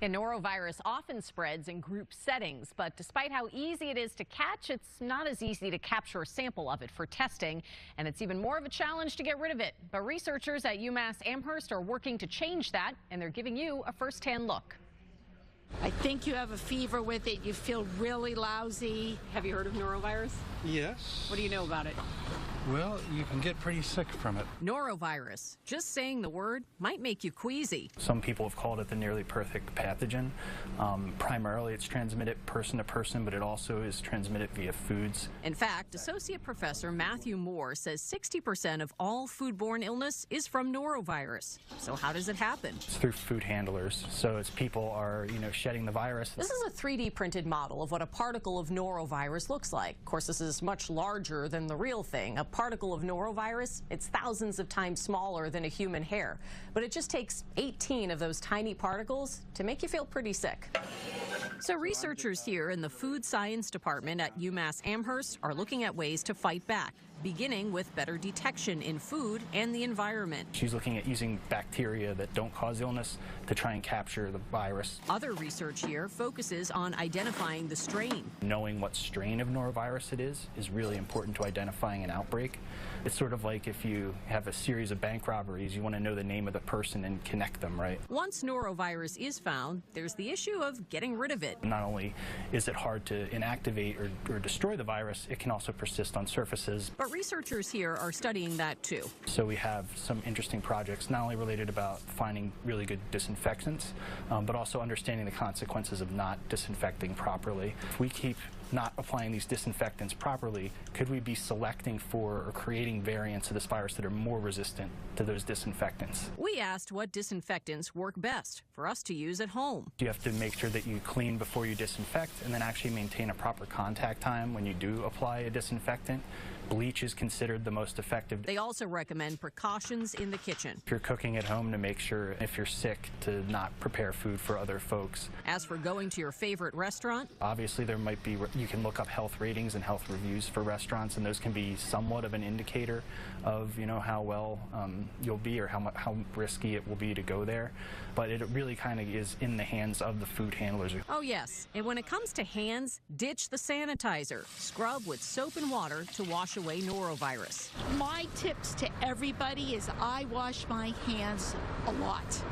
And norovirus often spreads in group settings, but despite how easy it is to catch, it's not as easy to capture a sample of it for testing, and it's even more of a challenge to get rid of it. But researchers at UMass Amherst are working to change that, and they're giving you a first-hand look. I think you have a fever with it. You feel really lousy. Have you heard of norovirus? Yes. What do you know about it? Well, you can get pretty sick from it. Norovirus. Just saying the word might make you queasy. Some people have called it the nearly perfect pathogen. Primarily, it's transmitted person to person, but it also is transmitted via foods. In fact, Associate Professor Matthew Moore says 60% of all foodborne illness is from norovirus. So how does it happen? It's through food handlers. So it's people are, shedding the virus. This is a 3D printed model of what a particle of norovirus looks like. Of course, this is much larger than the real thing. A particle of norovirus, it's thousands of times smaller than a human hair. But it just takes 18 of those tiny particles to make you feel pretty sick. So researchers here in the Food Science Department at UMass Amherst are looking at ways to fight back, beginning with better detection in food and the environment. She's looking at using bacteria that don't cause illness to try and capture the virus. Other research here focuses on identifying the strain. Knowing what strain of norovirus it is really important to identifying an outbreak. It's sort of like if you have a series of bank robberies, you want to know the name of the person and connect them, right? Once norovirus is found, there's the issue of getting rid of it. Not only is it hard to inactivate or destroy the virus, it can also persist on surfaces. But researchers here are studying that too. So we have some interesting projects not only related about finding really good disinfectants, but also understanding the consequences of not disinfecting properly. If we keep not applying these disinfectants properly, could we be selecting for or creating variants of this virus that are more resistant to those disinfectants? We asked what disinfectants work best for us to use at home. You have to make sure that you clean before you disinfect and then actually maintain a proper contact time when you do apply a disinfectant. Bleach is considered the most effective. They also recommend precautions in the kitchen. If you're cooking at home, to make sure if you're sick to not prepare food for other folks. As for going to your favorite restaurant, obviously there might be, you can look up health ratings and health reviews for restaurants, and those can be somewhat of an indicator of how well you'll be or how risky it will be to go there. But it really kind of is in the hands of the food handlers. Oh yes, and when it comes to hands, ditch the sanitizer. Scrub with soap and water to wash away norovirus. My tips to everybody is I wash my hands a lot.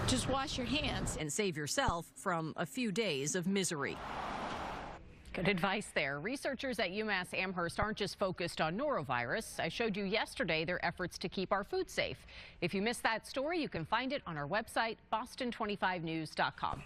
Just wash your hands. And save yourself from a few days of misery. Good advice there. Researchers at UMass Amherst aren't just focused on norovirus. I showed you yesterday their efforts to keep our food safe. If you missed that story, you can find it on our website, boston25news.com.